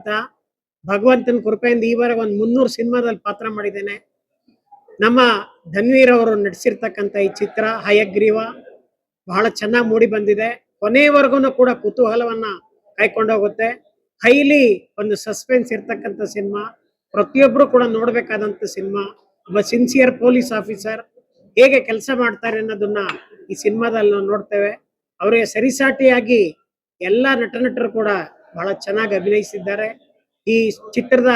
ಅಂತ. ಭಗವಂತನ ಕೃಪೆಯಿಂದ ಈವರೆಗೆ ಒಂದು 300 ಸಿನಿಮಾದಲ್ಲಿ ಪಾತ್ರ ಮಾಡಿದ್ದೇನೆ. ನಮ್ಮ ಧನ್ವೀರ್ ಅವರು ನಟಿಸಿರ್ತಕ್ಕಂಥ ಈ ಚಿತ್ರ ಹಯಗ್ರೀವ ಬಹಳ ಚೆನ್ನಾಗಿ ಮೂಡಿ ಬಂದಿದೆ. ಕೊನೆಯವರೆಗೂ ಕೂಡ ಕುತೂಹಲವನ್ನ ಕಾಯ್ಕೊಂಡೋಗುತ್ತೆ. ಹೈಲಿ ಒಂದು ಸಸ್ಪೆನ್ಸ್ ಇರ್ತಕ್ಕಂಥ ಸಿನಿಮಾ, ಪ್ರತಿಯೊಬ್ರು ಕೂಡ ನೋಡ್ಬೇಕಾದಂತ ಸಿನಿಮಾ. ಒಬ್ಬ ಸಿನ್ಸಿಯರ್ ಪೊಲೀಸ್ ಆಫೀಸರ್ ಹೇಗೆ ಕೆಲಸ ಮಾಡ್ತಾರೆ ಅನ್ನೋದನ್ನ ಈ ಸಿನಿಮಾದಲ್ಲಿ ನಾವು ನೋಡ್ತೇವೆ. ಅವರಿಗೆ ಸರಿಸಾಟಿಯಾಗಿ ಎಲ್ಲ ನಟನಟರು ಕೂಡ ಬಹಳ ಚೆನ್ನಾಗಿ ಅಭಿನಯಿಸಿದ್ದಾರೆ. ಈ ಚಿತ್ರದ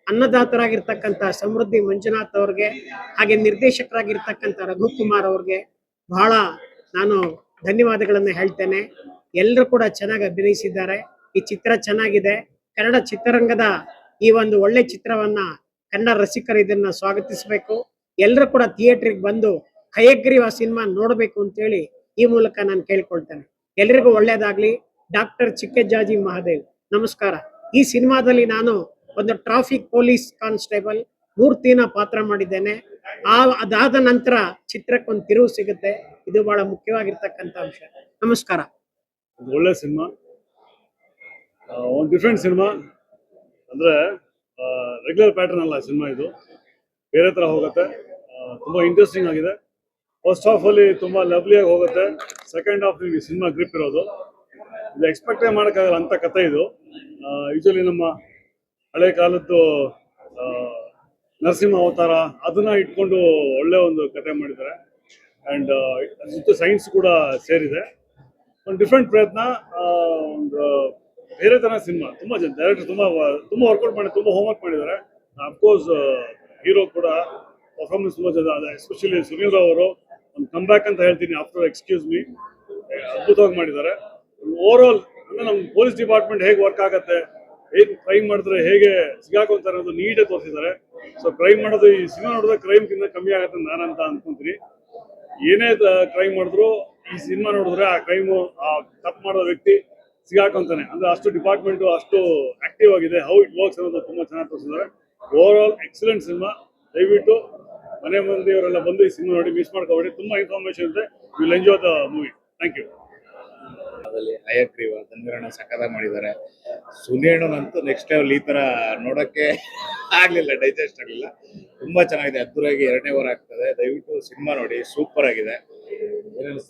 ಅನ್ನದಾತರಾಗಿರ್ತಕ್ಕಂಥ ಸಮೃದ್ಧಿ ಮಂಜುನಾಥ್ ಅವ್ರಿಗೆ, ಹಾಗೆ ನಿರ್ದೇಶಕರಾಗಿರ್ತಕ್ಕಂಥ ರಘುಕುಮಾರ್ ಅವ್ರಿಗೆ ಬಹಳ ನಾನು ಧನ್ಯವಾದಗಳನ್ನು ಹೇಳ್ತೇನೆ. ಎಲ್ಲರೂ ಕೂಡ ಚೆನ್ನಾಗಿ ಅಭಿನಯಿಸಿದ್ದಾರೆ. ಈ ಚಿತ್ರ ಚೆನ್ನಾಗಿದೆ. ಕನ್ನಡ ಚಿತ್ರರಂಗದ ಈ ಒಂದು ಒಳ್ಳೆ ಚಿತ್ರವನ್ನ ಕನ್ನಡ ರಸಿಕರು ಇದನ್ನ ಸ್ವಾಗತಿಸಬೇಕು. ಎಲ್ಲರೂ ಕೂಡ ಥಿಯೇಟರ್ಗೆ ಬಂದು ಹಯಗ್ರೀವ ಸಿನಿಮಾ ನೋಡಬೇಕು ಅಂತೇಳಿ ಈ ಮೂಲಕ ನಾನು ಕೇಳ್ಕೊಳ್ತೇನೆ. ಎಲ್ರಿಗೂ ಒಳ್ಳೇದಾಗ್ಲಿ. ಡಾಕ್ಟರ್ ಚಿಕ್ಕಜ್ಜಾಜಿ ಮಹಾದೇವ್, ನಮಸ್ಕಾರ. ಈ ಸಿನಿಮಾದಲ್ಲಿ ನಾನು ಒಂದು ಟ್ರಾಫಿಕ್ ಪೊಲೀಸ್ ಕಾನ್ಸ್ಟೇಬಲ್ ಮೂರ್ತಿನ ಪಾತ್ರ ಮಾಡಿದ್ದೇನೆ. ಅದಾದ ನಂತರ ಚಿತ್ರಕ್ಕೊಂದು ತಿರುವು ಸಿಗುತ್ತೆ. ಇದು ಬಹಳ ಮುಖ್ಯವಾಗಿರ್ತಕ್ಕಂಥ ಅಂಶ. ನಮಸ್ಕಾರ. ಒಳ್ಳೆ ಸಿನಿಮಾ, ಒಂದು ಡಿಫ್ರೆಂಟ್ ಸಿನಿಮಾ. ಅಂದ್ರೆ ರೆಗ್ಯುಲರ್ ಪ್ಯಾಟರ್ನ್ ಅಲ್ಲ ಸಿನಿಮಾ, ಇದು ಬೇರೆ ತರ ಹೋಗುತ್ತೆ. ತುಂಬಾ ಇಂಟ್ರೆಸ್ಟಿಂಗ್ ಆಗಿದೆ. ಫಸ್ಟ್ ಹಾಫ್ ಅಲ್ಲಿ ತುಂಬಾ ಲವ್ಲಿಯಾಗಿ ಹೋಗುತ್ತೆ. ಸೆಕೆಂಡ್ ಹಾಫ್ ನಿಮಗೆ ಸಿನಿಮಾ ಗ್ರಿಪ್ ಇರೋದು. ಇದು ಎಕ್ಸ್ಪೆಕ್ಟೇ ಮಾಡೋಕ್ಕಾಗಲ್ಲ ಅಂತ ಕತೆ ಇದು. ಯೂಶಲಿ ನಮ್ಮ ಹಳೆ ಕಾಲದ್ದು ನರಸಿಂಹ ಅವತಾರ ಅದನ್ನ ಇಟ್ಕೊಂಡು ಒಳ್ಳೆ ಒಂದು ಕತೆ ಮಾಡಿದ್ದಾರೆ. ಅಂಡ್ ಸುತ್ತ ಸೈನ್ಸ್ ಕೂಡ ಸೇರಿದೆ. ಒಂದು ಡಿಫ್ರೆಂಟ್ ಪ್ರಯತ್ನ, ಒಂದು ಬೇರೆ ತರ ಸಿನಿಮಾ. ತುಂಬಾ ಜನ ಡೈರೆಕ್ಟರ್ ತುಂಬಾ ವರ್ಕೌಟ್ ಮಾಡಿ ತುಂಬಾ ಹೋಮ್ವರ್ಕ್ ಮಾಡಿದ್ದಾರೆ. ಅಫ್ಕೋರ್ಸ್ ಹೀರೋ ಕೂಡ ಪರ್ಫಾರ್ಮೆನ್ಸ್ ತುಂಬಾ ಜನ, ಎಸ್ಪೆಷಲಿ ಸುನೀಲ್ ರಾವ್ ಅವರು ಒಂದು ಕಮ್ ಬ್ಯಾಕ್ ಅಂತ ಹೇಳ್ತೀನಿ ಆಫ್ಟರ್ ಎಕ್ಸ್ಕ್ಯೂಸ್ ಮೀ, ಅದ್ಭುತವಾಗಿ ಮಾಡಿದ್ದಾರೆ. ಓವರ್ ಆಲ್ ಅಂದ್ರೆ ನಮ್ಮ ಪೊಲೀಸ್ ಡಿಪಾರ್ಟ್ಮೆಂಟ್ ಹೇಗೆ ವರ್ಕ್ ಆಗುತ್ತೆ, ಹೇಗೆ ಕ್ರೈಮ್ ಮಾಡಿದ್ರೆ ಹೇಗೆ ಸಿಗಾಕೊಂತಾರೆ ಅನ್ನೋದು ನೀಟಾಗಿ ತೋರಿಸಿದ್ದಾರೆ. ಸೊ ಕ್ರೈಮ್ ಮಾಡೋದು ಈ ಸಿನಿಮಾ ನೋಡಿದ್ರೆ ಕ್ರೈಮ್ಗಿಂತ ಕಮ್ಮಿ ಆಗುತ್ತೆ ನಾನಂತ ಅನ್ಕೊಂತೀನಿ. ಏನೇ ಕ್ರೈಮ್ ಮಾಡಿದ್ರು ಈ ಸಿನಿಮಾ ನೋಡಿದ್ರೆ ಆ ಕ್ರೈಮು, ಆ ತಪ್ಪು ಮಾಡೋ ವ್ಯಕ್ತಿ ಸಿಗಾಕೊಂತಾನೆ. ಅಂದ್ರೆ ಅಷ್ಟು ಡಿಪಾರ್ಟ್ಮೆಂಟ್ ಅಷ್ಟು ಆಕ್ಟಿವ್ ಆಗಿದೆ. ಹೌ ಇಟ್ ವರ್ಕ್ಸ್ ಅನ್ನೋದು ತುಂಬಾ ಚೆನ್ನಾಗಿ ತೋರಿಸಿದ್ದಾರೆ. Over all excellent cinema. ದಯವಿಟ್ಟು ಮನೆ ಮಂದಿಯವರೆಲ್ಲ ಬಂದು ಈ ಸಿನಿಮಾ ನೋಡಿ, ಮಿಸ್ ಮಾಡ್ಕೋಬೇಡಿ. ತುಂಬಾ ಇನ್ಫಾರ್ಮೇಶನ್ ಇದೆ. You will enjoy the movie. Thank you. ಅದಲ್ಲಿ ಹಯಗ್ರೀವ ಧನ್ವೀರಣ್ಣ ಸಖತ್ತಾಗಿ ಮಾಡಿದ್ದಾರೆ. ಸುನೀಣ್ಣನಂತೂ ನೆಕ್ಸ್ಟ್ ಲೆವೆಲ್. ಈ ತರ ನೋಡಕ್ಕೆ ಆಗ್ಲಿಲ್ಲ, ಡೈಜೆಸ್ಟ್ ಆಗಲಿಲ್ಲ. ತುಂಬಾ ಚೆನ್ನಾಗಿದೆ. ಅದ್ದೂರಿಯಾಗಿ 2ನೇ ವಾರ ಆಗ್ತದೆ. ದಯವಿಟ್ಟು ಸಿನಿಮಾ ನೋಡಿ, ಸೂಪರ್ ಆಗಿದೆ.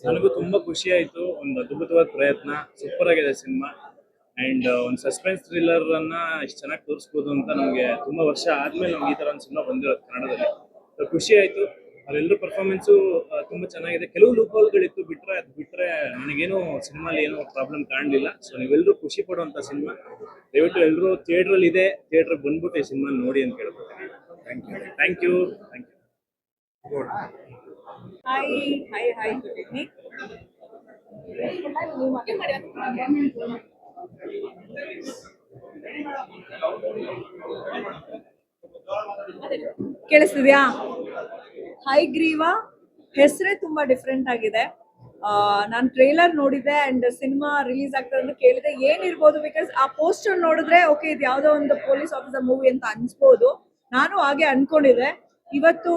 ನನಗೂ ತುಂಬಾ ಖುಷಿ ಆಯ್ತು. ಒಂದು ಅದ್ಭುತವಾದ ಪ್ರಯತ್ನ, ಸೂಪರ್ ಆಗಿದೆ ಸಿನಿಮಾ. ಅಂಡ್ ಒಂದು ಸಸ್ಪೆನ್ಸ್ ಥ್ರಿಲ್ಲರ್ ಅನ್ನ ಇಷ್ಟು ಚೆನ್ನಾಗಿ ತೋರಿಸ್ಬೋದು ಅಂತ ನಮಗೆ ತುಂಬಾ ವರ್ಷ ಆದ್ಮೇಲೆ ನಮ್ಗೆ ಈ ತರ ಒಂದು ಸಿನಿಮಾ ಬಂದಿರೋದು ಕನ್ನಡದಲ್ಲಿ. ಖುಷಿ ಆಯ್ತು. ಅವರೆಲ್ಲರೂ ಪರ್ಫಾರ್ಮೆನ್ಸು ತುಂಬಾ ಚೆನ್ನಾಗಿದೆ. ಕೆಲವು ಲೂಪ್ಗಳಿತ್ತು, ಬಿಟ್ರೆ ನನಗೇನು ಸಿನಿಮಾಲಿ ಏನೋ ಪ್ರಾಬ್ಲಮ್ ಕಾಣಲಿಲ್ಲ. ಸೊ ನೀವೆಲ್ಲರೂ ಖುಷಿ ಪಡುವಂತ ಸಿನಿಮಾ. ದಯವಿಟ್ಟು ಎಲ್ಲರೂ ಥಿಯೇಟ್ರಲ್ಲಿ ಇದೆ, ಥಿಯೇಟ್ರಿಗೆ ಬಂದ್ಬಿಟ್ಟು ಈ ಸಿನಿಮಾ ನೋಡಿ ಅಂತ ಕೇಳ್ಕೊತೀನಿ. Thank you. Hi, good evening. ಕೇಳಿಸ್ತಿದ್ಯಾ? ಹೈಗ್ರೀವ ಹೆಸರೇ ತುಂಬಾ ಡಿಫ್ರೆಂಟ್ ಆಗಿದೆ. ನಾನು ಟ್ರೇಲರ್ ನೋಡಿದೆ ಅಂಡ್ ಸಿನಿಮಾ ರಿಲೀಸ್ ಆಗ್ತದೆ ಅಂತ ಕೇಳಿದೆ ಏನಿರ್ಬೋದು. ಬಿಕಾಸ್ ಆ ಪೋಸ್ಟರ್ ನೋಡಿದ್ರೆ ಓಕೆ ಇದು ಯಾವುದೋ ಒಂದು ಪೊಲೀಸ್ ಆಫೀಸರ್ ಮೂವಿ ಅಂತ ಅನ್ಸ್ಬೋದು. ನಾನು ಹಾಗೆ ಅನ್ಕೊಂಡಿದ್ದೆ. ಇವತ್ತು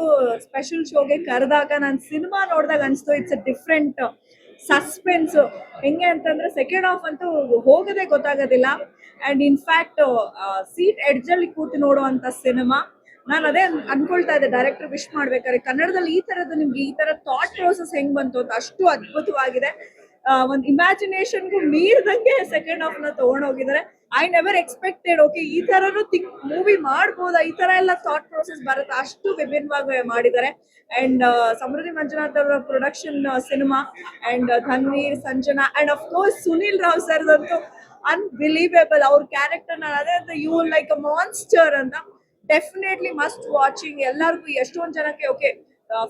ಸ್ಪೆಷಲ್ ಶೋಗೆ ಕರೆದಾಗ ನಾನು ಸಿನಿಮಾ ನೋಡಿದಾಗ ಅನಿಸ್ತು ಇಟ್ಸ್ ಅ ಡಿಫ್ರೆಂಟ್ ಸಸ್ಪೆನ್ಸ್. ಹೆಂಗೆ ಅಂತಂದ್ರೆ ಸೆಕೆಂಡ್ ಹಾಫ್ ಅಂತೂ ಹೋಗೋದೇ ಗೊತ್ತಾಗೋದಿಲ್ಲ. ಅಂಡ್ ಇನ್ಫ್ಯಾಕ್ಟ್ ಸೀಟ್ ಎಡ್ಜಲ್ಲಿ ಕೂತು ನೋಡುವಂಥ ಸಿನಿಮಾ. ನಾನು ಅದೇ ಅನ್ಕೊಳ್ತಾ ಇದ್ದೆ ಡೈರೆಕ್ಟರ್ ವಿಶ್ ಮಾಡ್ಬೇಕಾದ್ರೆ ಕನ್ನಡದಲ್ಲಿ ಈ ತರದ್ದು ನಿಮ್ಗೆ ಈ ತರ ಥಾಟ್ ಪ್ರೋಸೆಸ್ ಹೆಂಗ್ ಬಂತು ಅಂತ. ಅಷ್ಟು ಅದ್ಭುತವಾಗಿದೆ. ಒಂದು ಇಮ್ಯಾಜಿನೇಷನ್ಗೂ ಮೀರ್ದಂಗೆ ಸೆಕೆಂಡ್ ಹಾಫ್ ನ ತಗೊಂಡೋಗಿದ್ದಾರೆ. ಐ ನೆವರ್ ಎಕ್ಸ್ಪೆಕ್ಟೆಡ್ ಓಕೆ ಈ ತರನು ಮೂವಿ ಮಾಡ್ಬೋದಾ, ಈ ತರ ಎಲ್ಲ ಥಾಟ್ ಪ್ರೋಸೆಸ್ ಬರುತ್ತೆ. ಅಷ್ಟು ವಿಭಿನ್ನವಾಗಿ ಮಾಡಿದ್ದಾರೆ. ಅಂಡ್ ಸಮೃದ್ಧಿ ಮಂಜುನಾಥ್ ಅವರ production cinema. And Dhanveer, Sanjana and of course Sunil Rao ಸರ್ದಂತೂ ಅನ್ಬಿಲೀವೇಬಲ್. ಅವ್ರ ಕ್ಯಾರೆಕ್ಟರ್ ನಾನು ಅದೇ ಅಂತ ಯು ಲೈಕ್ ಅ ಮಾನ್ಸ್ಟರ್ ಅಂತ. Definitely must watching. ಎಲ್ಲರಿಗೂ ಎಷ್ಟೊಂದು ಜನಕ್ಕೆ ಓಕೆ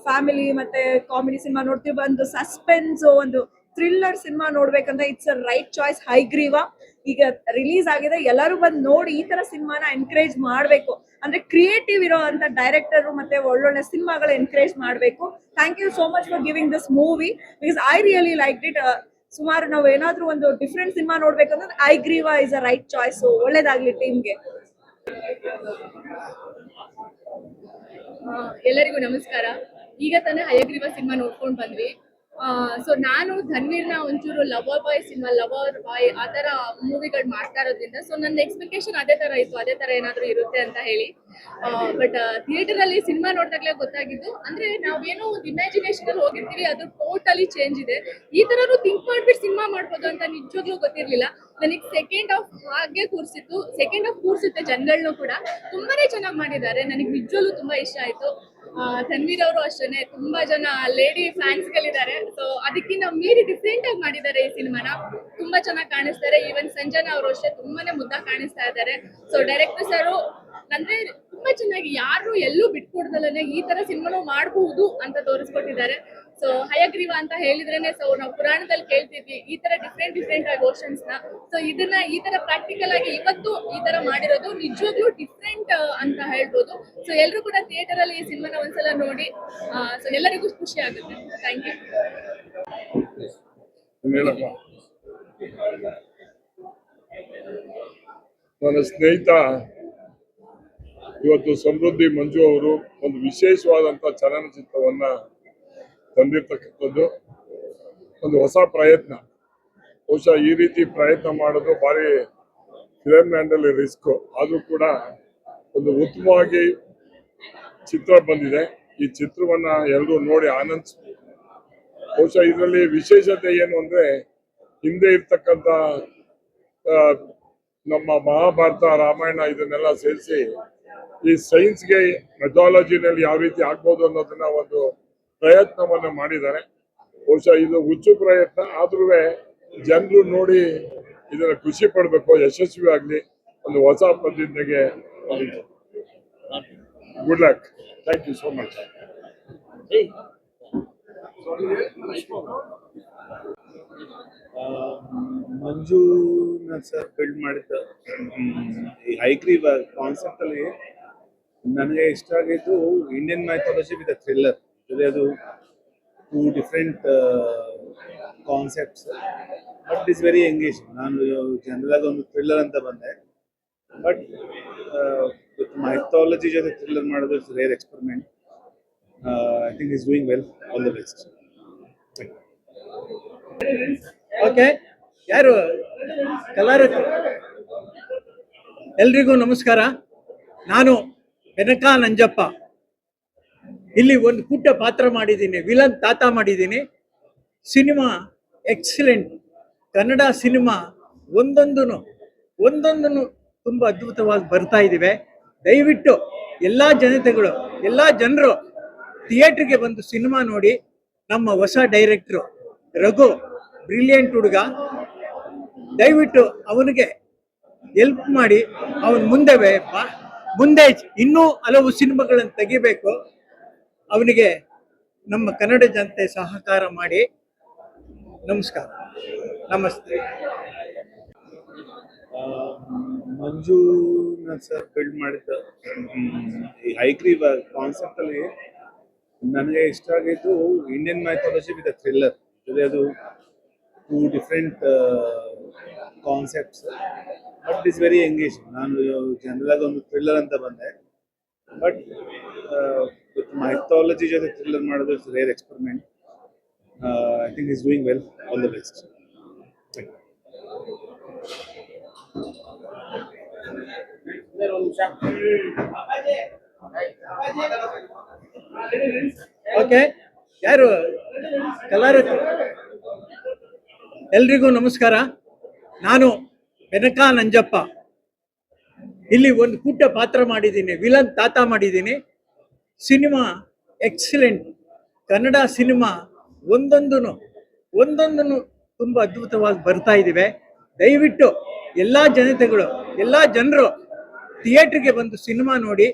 ಫ್ಯಾಮಿಲಿ ಮತ್ತೆ ಕಾಮಿಡಿ ಸಿನಿಮಾ ನೋಡ್ತೀವಿ, ಒಂದು ಸಸ್ಪೆನ್ಸ್ ಒಂದು ಥ್ರಿಲ್ಲರ್ ಸಿನಿಮಾ ನೋಡ್ಬೇಕಂತ it's a right choice. Hayagreeva ಈಗ ರಿಲೀಸ್ ಆಗಿದೆ. ಎಲ್ಲರೂ ಬಂದು ನೋಡಿ ಈ ತರ ಸಿನಿಮಾನ ಎನ್ಕರೇಜ್ ಮಾಡಬೇಕು. ಅಂದ್ರೆ ಕ್ರಿಯೇಟಿವ್ ಇರೋ ಅಂತ ಡೈರೆಕ್ಟರ್ ಮತ್ತೆ ಒಳ್ಳೊಳ್ಳೆ ಸಿನಿಮಾಗಳು ಎನ್ಕರೇಜ್ ಮಾಡಬೇಕು. Thank you so much for giving this movie because I really like it. ಸುಮಾರು ನಾವು ಏನಾದ್ರೂ ಒಂದು ಡಿಫ್ರೆಂಟ್ ಸಿನಿಮಾ ನೋಡ್ಬೇಕಂದ್ರೆ Hayagriva is a right choice. ಒಳ್ಳೇದಾಗ್ಲಿ ಟೀಮ್ಗೆ. ಎಲ್ಲರಿಗೂ ನಮಸ್ಕಾರ. ಈಗ ತಾನೇ ಹಯಗ್ರೀವ ಸಿನಿಮಾ ನೋಡ್ಕೊಂಡು ಬಂದ್ವಿ. ಸೊ ನಾನು ಧನ್ವೀರ್ನ ಒಂಚೂರು lover boy cinema lover boy ಆ ಥರ ಮೂವಿಗಳು ಮಾಡ್ತಾ ಇರೋದ್ರಿಂದ ಸೊ ನನ್ನ ಎಕ್ಸ್ಪೆಕ್ಟೇಷನ್ ಅದೇ ಥರ ಇತ್ತು, ಅದೇ ಥರ ಏನಾದರೂ ಇರುತ್ತೆ ಅಂತ ಹೇಳಿ. ಬಟ್ ಥಿಯೇಟರಲ್ಲಿ ಸಿನಿಮಾ ನೋಡಿದಾಗಲೇ ಗೊತ್ತಾಗಿದ್ದು, ಅಂದರೆ ನಾವೇನೋ ಒಂದು ಇಮ್ಯಾಜಿನೇಷನಲ್ಲಿ ಹೋಗಿರ್ತೀವಿ, ಅದು ಟೋಟಲಿ ಚೇಂಜ್ ಇದೆ. ಈ ಥರನೂ ಥಿಂಕ್ ಮಾಡಿಬಿಟ್ಟು ಸಿನಿಮಾ ಮಾಡ್ಬೋದು ಅಂತ ನಿಜವಾಗ್ಲೂ ಗೊತ್ತಿರಲಿಲ್ಲ. ನನಗೆ ಸೆಕೆಂಡ್ ಹಾಫ್ ಹಾಗೆ ಕೂರಿಸಿತ್ತು, ಸೆಕೆಂಡ್ ಹಾಫ್ ಕೂರಿಸುತ್ತೆ ಜನಗಳನ್ನೂ ಕೂಡ. ತುಂಬಾನೇ ಚೆನ್ನಾಗಿ ಮಾಡಿದ್ದಾರೆ, ನನಗೆ ನಿಜವಾಗ್ಲೂ ತುಂಬಾ ಇಷ್ಟ ಆಯಿತು. ತನ್ವೀರ್ ಅವರು ಅಷ್ಟೇ, ತುಂಬಾ ಜನ ಲೇಡಿ ಫ್ಯಾನ್ಸ್ಗಳಿದ್ದಾರೆ. ಸೊ ಅದಕ್ಕಿಂತ ಮೀರಿ ಡಿಫ್ರೆಂಟ್ ಆಗಿ ಮಾಡಿದ್ದಾರೆ ಈ ಸಿನಿಮಾನ. ತುಂಬಾ ಚೆನ್ನಾಗಿ ಕಾಣಿಸ್ತಾರೆ. ಈವನ್ ಸಂಜನಾ ಅವರು ಅಷ್ಟೇ ತುಂಬಾನೇ ಮುದ್ದಾಗಿ ಕಾಣಿಸ್ತಾ ಇದ್ದಾರೆ. ಸೊ ಡೈರೆಕ್ಟರ್ ಸರು ಅಂದ್ರೆ ತುಂಬಾ ಚೆನ್ನಾಗಿ ಯಾರು ಎಲ್ಲೂ ಬಿಟ್ಕೊಡ್ದಲ್ಲೇ ಈ ತರ ಸಿನಿಮಾನು ಮಾಡಬಹುದು ಅಂತ ತೋರಿಸ್ಕೊಟ್ಟಿದ್ದಾರೆ. ಸೊ ಹಯಗ್ರೀವ ಅಂತ ಹೇಳಿದ್ರೇನೆ ಸೊ ನಾವು ಪುರಾಣದಲ್ಲಿ ಕೇಳ್ತಿದ್ವಿ ಈ ತರ ಡಿಫ್ರೆಂಟ್ ಆಗಿ ಓಷನ್ಸ್ ನ. ಸೊ ಇದನ್ನ ಈ ತರ ಪ್ರಾಕ್ಟಿಕಲ್ ಆಗಿ ಇವತ್ತು ಈ ತರ ಮಾಡಿರೋದು ನಿಜವಾಗ್ಲೂ ಡಿಫ್ರೆಂಟ್ ಅಂತ ಹೇಳ್ಬೋದು. ಸೊ ಎಲ್ಲರೂ ಕೂಡ ಥಿಯೇಟರ್ ಅಲ್ಲಿ ಈ ಸಿನಿಮಾನ ಒಂದ್ಸಲ ನೋಡಿ. ಸೊ ಎಲ್ಲರಿಗೂ ಖುಷಿ ಆಗುತ್ತೆ. Thank you. ನನ್ನ ಸ್ನೇಹಿತ ಇವತ್ತು ಸಮೃದ್ಧಿ ಮಂಜು ಅವರು ಒಂದು ವಿಶೇಷವಾದಂತ ಚಲನಚಿತ್ರವನ್ನ ತಂದಿರ್ತಕ್ಕಂಥದ್ದು ಒಂದು ಹೊಸ ಪ್ರಯತ್ನ. ಬಹುಶಃ ಈ ರೀತಿ ಪ್ರಯತ್ನ ಮಾಡೋದು ಭಾರಿ ಫಿಲಂ ಲ್ಯಾಂಡಲ್ಲಿ ರಿಸ್ಕ್, ಆದ್ರೂ ಕೂಡ ಒಂದು ಉತ್ತಮವಾಗಿ ಚಿತ್ರ ಬಂದಿದೆ. ಈ ಚಿತ್ರವನ್ನ ಎಲ್ಲರೂ ನೋಡಿ ಆನಂದಿಸ್ಬೇಕು. ಬಹುಶಃ ಇದರಲ್ಲಿ ವಿಶೇಷತೆ ಏನು ಅಂದ್ರೆ ಹಿಂದೆ ಇರ್ತಕ್ಕಂಥ ನಮ್ಮ ಮಹಾಭಾರತ ರಾಮಾಯಣ ಇದನ್ನೆಲ್ಲ ಸೇರಿಸಿ ಈ ಸೈನ್ಸ್ಗೆ ಮೆಥಾಲಜಿನಲ್ಲಿ ಯಾವ ರೀತಿ ಆಗ್ಬೋದು ಅನ್ನೋದನ್ನ ಒಂದು ಪ್ರಯತ್ನವನ್ನ ಮಾಡಿದ್ದಾರೆ. ಬಹುಶಃ ಇದು ಹುಚ್ಚು ಪ್ರಯತ್ನ, ಆದ್ರೂ ಜನರು ನೋಡಿ ಇದನ್ನ ಖುಷಿ ಪಡ್ಬೇಕು, ಯಶಸ್ವಿ ಆಗ್ಲಿ. ಒಂದು ಹೊಸ ಪ್ರತಿಜ್ಞೆಗೆ good luck. Thank you so much. Manjuna sir build ಮಾಡಿದ್ದ ಈ ಹೈಗ್ರೀವ ಕಾನ್ಸೆಪ್ಟ್ ಅಲ್ಲಿ ನನಗೆ ಇಷ್ಟ ಆಗಿದ್ದು ಇಂಡಿಯನ್ ಮೈಥಾಲಜಿ ವಿತ್ ಥ್ರಿಲ್ಲರ್. ಅದು two different concepts, but is very engaging. ನಾನು ಜನರಲ್ ಆಗಿ ಒಂದು ಥ್ರಿಲ್ಲರ್ ಅಂತ ಬಂದೆ, ಬಟ್ ಮೈಥಾಲಜಿ ಜೊತೆ ಥ್ರಿಲ್ಲರ್ ಮಾಡೋದು it's rare experiment. I think is doing well. All the best. Okay, ಯಾರು ಕಲಾರ? ಎಲ್ರಿಗೂ ನಮಸ್ಕಾರ. ನಾನು ಬೆನಕ ನಂಜಪ್ಪ. ಇಲ್ಲಿ ಒಂದು ಪುಟ್ಟ ಪಾತ್ರ ಮಾಡಿದ್ದೀನಿ, ವಿಲನ್ ತಾತ ಮಾಡಿದ್ದೀನಿ. Cinema excellent. ಕನ್ನಡ ಸಿನಿಮಾ ಒಂದೊಂದನ್ನು ತುಂಬ ಅದ್ಭುತವಾಗಿ ಬರ್ತಾ ಇದ್ದೀವಿ. ದಯವಿಟ್ಟು ಎಲ್ಲ ಜನತೆಗಳು, ಎಲ್ಲ ಜನರು ಥಿಯೇಟ್ರಿಗೆ ಬಂದು ಸಿನಿಮಾ ನೋಡಿ. ನಮ್ಮ ಹೊಸ ಡೈರೆಕ್ಟ್ರು ರಘು ಬ್ರಿಲಿಯಂಟ್ ಹುಡುಗ, ದಯವಿಟ್ಟು ಅವನಿಗೆ ಹೆಲ್ಪ್ ಮಾಡಿ. ಅವನು ಮುಂದೆ ಇನ್ನೂ ಹಲವು ಸಿನಿಮಾಗಳನ್ನು ತೆಗಿಬೇಕು. ಅವನಿಗೆ ನಮ್ಮ ಕನ್ನಡ ಜನತೆ ಸಹಕಾರ ಮಾಡಿ. ನಮಸ್ಕಾರ, ನಮಸ್ತೆ. ಮಂಜುನ ಸರ್ ಬಿಲ್ಡ್ ಮಾಡಿದ್ದ ಈ ಹೈಗ್ರೀವ ಕಾನ್ಸೆಪ್ಟ್ ಅಲ್ಲಿ ನನಗೆ ಇಷ್ಟ ಆಗಿದ್ದು ಇಂಡಿಯನ್ ಮೈಥಾಲಜಿ ವಿತ್ ಥ್ರಿಲ್ಲರ್. ಅದು two different concepts, but is very engaging. ನಾನು ಜನರಲ್ ಆಗಿ ಒಂದು ಥ್ರಿಲ್ಲರ್ ಅಂತ ಬಂದೆ, ಬಟ್ ಮೈಥಾಲಜಿ ಜೊತೆ ಥ್ರಿಲ್ಲರ್ ಮಾಡೋದು it's rare experiment. I think is doing well. All the best. Okay, ಯಾರು ಕಲಾರ? ಎಲ್ರಿಗೂ ನಮಸ್ಕಾರ. ನಾನು ಬೆನಕ ನಂಜಪ್ಪ. ಇಲ್ಲಿ ಒಂದು ಪುಟ್ಟ ಪಾತ್ರ ಮಾಡಿದ್ದೀನಿ, ವಿಲನ್ ತಾತ ಮಾಡಿದ್ದೀನಿ. Cinema excellent. ಕನ್ನಡ ಸಿನಿಮಾ ಒಂದೊಂದನ್ನು ತುಂಬ ಅದ್ಭುತವಾಗಿ ಬರ್ತಾ ಇದ್ದೀವಿ. ದಯವಿಟ್ಟು ಎಲ್ಲ ಜನತೆಗಳು, ಎಲ್ಲ ಜನರು ಥಿಯೇಟ್ರಿಗೆ ಬಂದು ಸಿನಿಮಾ ನೋಡಿ.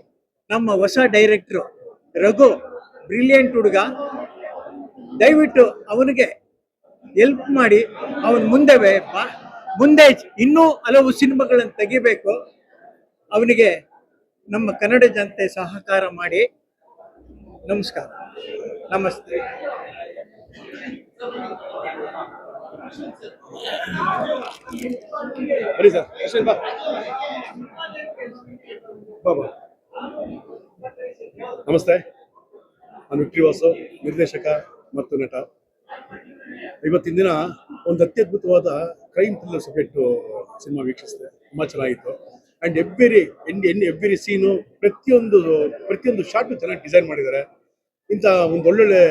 ನಮ್ಮ ಹೊಸ ಡೈರೆಕ್ಟ್ರು ರಘು ಬ್ರಿಲಿಯಂಟ್ ಹುಡುಗ, ದಯವಿಟ್ಟು ಅವನಿಗೆ ಹೆಲ್ಪ್ ಮಾಡಿ. ಅವನು ಮುಂದೆ ಇನ್ನೂ ಹಲವು ಸಿನಿಮಾಗಳನ್ನು ತೆಗಿಬೇಕು. ಅವನಿಗೆ ನಮ್ಮ ಕನ್ನಡ ಜನತೆ ಸಹಕಾರ ಮಾಡಿ. ನಮಸ್ಕಾರ, ನಮಸ್ತೆ. ನಮಸ್ತೆ, ನಾನು ವಿಕ್ಟ್ರಿ ವಾಸು, ನಿರ್ದೇಶಕ ಮತ್ತು ನಟ. ಇವತ್ತಿನ ದಿನ ಒಂದು ಅತ್ಯದ್ಭುತವಾದ ಕ್ರೈಮ್ ಥ್ರಿಲ್ಲರ್ ಸಬ್ಜೆಕ್ಟ್ ಸಿನಿಮಾ ವೀಕ್ಷಿಸಿದೆ, ತುಂಬ ಚೆನ್ನಾಗಿತ್ತು. ಆ್ಯಂಡ್ ಎವ್ರಿ ಸೀನು ಪ್ರತಿಯೊಂದು ಶಾರ್ಟು ಚೆನ್ನಾಗಿ ಡಿಸೈನ್ ಮಾಡಿದ್ದಾರೆ. ಇಂಥ ಒಂದು ಒಳ್ಳೊಳ್ಳೆ